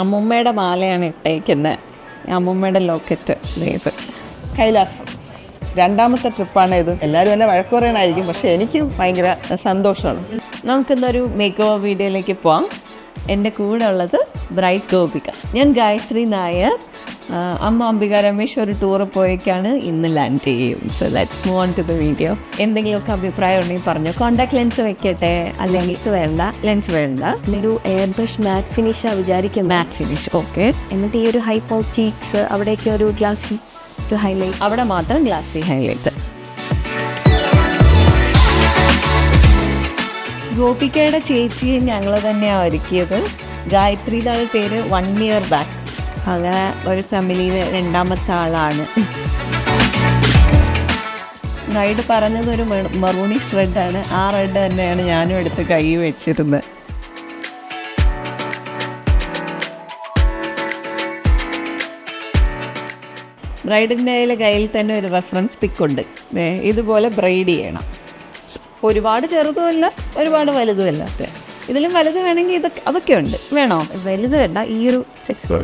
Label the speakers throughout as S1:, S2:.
S1: അമ്മുമ്മയുടെ മാലയാണ് ഇട്ടേക്കുന്നത്. അമ്മുമ്മയുടെ ലോക്കറ്റ് ഇത്
S2: കൈലാസം. രണ്ടാമത്തെ ട്രിപ്പാണ് ഇത്. എല്ലാവരും എന്നെ വഴക്ക് പറയാനായിരിക്കും, പക്ഷേ എനിക്ക് ഭയങ്കര സന്തോഷമാണ്.
S1: നമുക്കിന്നൊരു മേക്ക് ഓവർ വീഡിയോയിലേക്ക് പോവാം. എൻ്റെ കൂടെ ഉള്ളത് ബ്രൈറ്റ് ഗോപിക. ഞാൻ ഗായത്രി നായർ. അമ്മ അംബിക രമേശ് ഒരു ടൂറ് പോയേക്കാണ്, ഇന്ന് ലാൻഡ് ചെയ്യും. So let's move on to the video. എന്തെങ്കിലുമൊക്കെ അഭിപ്രായം ഉണ്ടെങ്കിൽ പറഞ്ഞു. കോൺടാക്ട് ലെൻസ് വെക്കട്ടെ? അല്ലെങ്കിൽ ലെൻസ് വേണ്ട.
S3: ഒരു എയർ ബ്രഷ് മാറ്റ് ഫിനിഷാണ് വിചാരിക്കുന്നത്.
S1: മാറ്റ് ഫിനിഷ്, ഓക്കെ.
S3: എന്നിട്ട് ഈ ഒരു ഹൈപ്പോ ചീക്സ് അവിടേക്ക് ഒരു ഗ്ലാസി ഒരു ഹൈലൈറ്റ്,
S1: അവിടെ മാത്രം ഗ്ലാസി ഹൈലൈറ്റ്. ഗോപികയുടെ ചേച്ചിയെ ഞങ്ങൾ തന്നെയാണ് ഒരുക്കിയത്. ഗായത്രിയുടെ പേര് 1 year ബാക്ക്. അങ്ങനെ ഒരു ഫാമിലിയിൽ രണ്ടാമത്തെ ആളാണ്. ഗൈഡ് പറഞ്ഞത് ഒരു മറൂണിഷ് റെഡാണ്. ആ റെഡ് തന്നെയാണ് ഞാനും എടുത്ത് കൈ വെച്ചിരുന്നത്. ബ്രൈഡിൻ്റെ കയ്യിൽ തന്നെ ഒരു റെഫറൻസ് പിക്കുണ്ട്. ഇതുപോലെ ബ്രൈഡ് ചെയ്യണം. ഒരുപാട് ചെറുതുമല്ല, ഒരുപാട് വലുതുമല്ല. ഇതിലും വലുത് വേണമെങ്കിൽ അതൊക്കെ ഉണ്ട്. വേണോ?
S3: വലുത് വേണ്ട, ഈ ഒരു സെക്സ്.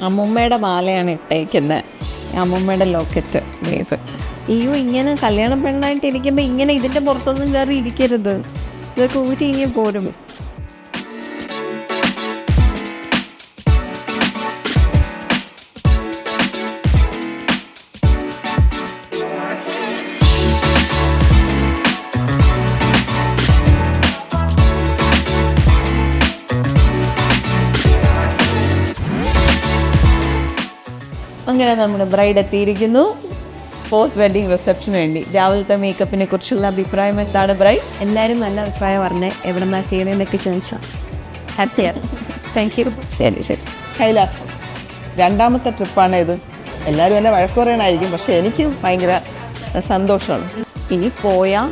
S1: അമ്മുമ്മയുടെ മാലയാണ് ഇട്ടേക്കുന്നത്. അമ്മുമ്മയുടെ ലോക്കറ്റ് ഇത്. അയ്യോ, ഇങ്ങനെ കല്യാണം പെണ്ണായിട്ട് ഇരിക്കുമ്പോൾ ഇങ്ങനെ ഇതിൻ്റെ പുറത്തൊന്നും കയറി ഇരിക്കരുത്. ഇതൊക്കെ ഊറ്റി ഇങ്ങനെ പോരും. അങ്ങനെ നമ്മുടെ ബ്രൈഡ് എത്തിയിരിക്കുന്നു പോസ്റ്റ് വെഡിങ് റിസപ്ഷന് വേണ്ടി. രാവിലത്തെ മേക്കപ്പിനെ കുറിച്ചുള്ള അഭിപ്രായം എന്താണ് ബ്രൈഡ്?
S3: എല്ലാവരും നല്ല അഭിപ്രായം പറഞ്ഞേ. എവിടെ നിന്നാണ് ചെയ്യണമെന്നൊക്കെ ചോദിച്ചാൽ ഹാപ്പിയാണ്.
S1: Thank you. ശരി ശരി.
S2: കൈലാസം. രണ്ടാമത്തെ ട്രിപ്പാണ് ഇത്. എല്ലാവരും എന്നെ വഴക്ക് പറയാനായിരിക്കും, പക്ഷേ എനിക്ക് ഭയങ്കര സന്തോഷമാണ്.
S1: ഇനി പോയാൽ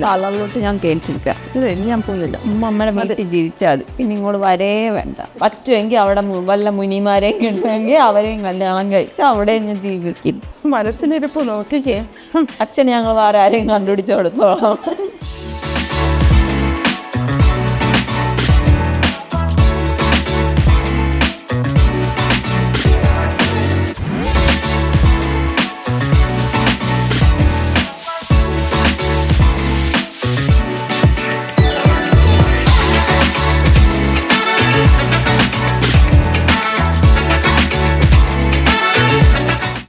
S1: കളറിലോട്ട് ഞാൻ കേട്ടിരിക്കുക.
S2: ഇനി ഞാൻ പോകുന്നില്ല.
S1: അമ്മയുടെ വീട്ടിൽ ജീവിച്ചാൽ മതി. പിന്നെ ഇങ്ങോട്ട് വരേ വേണ്ട. പറ്റുമെങ്കിൽ അവിടെ വല്ല മുനിമാരെയും കിട്ടുമെങ്കിൽ അവരെയും കല്യാണം കഴിച്ച് അവിടെ ഞാൻ ജീവിക്കും.
S2: മനസ്സിലിരിപ്പ് നോക്കിക്കേ.
S1: അച്ഛൻ ഞങ്ങൾ വേറെ ആരെയും കണ്ടുപിടിച്ച് കൊടുത്തോളാം.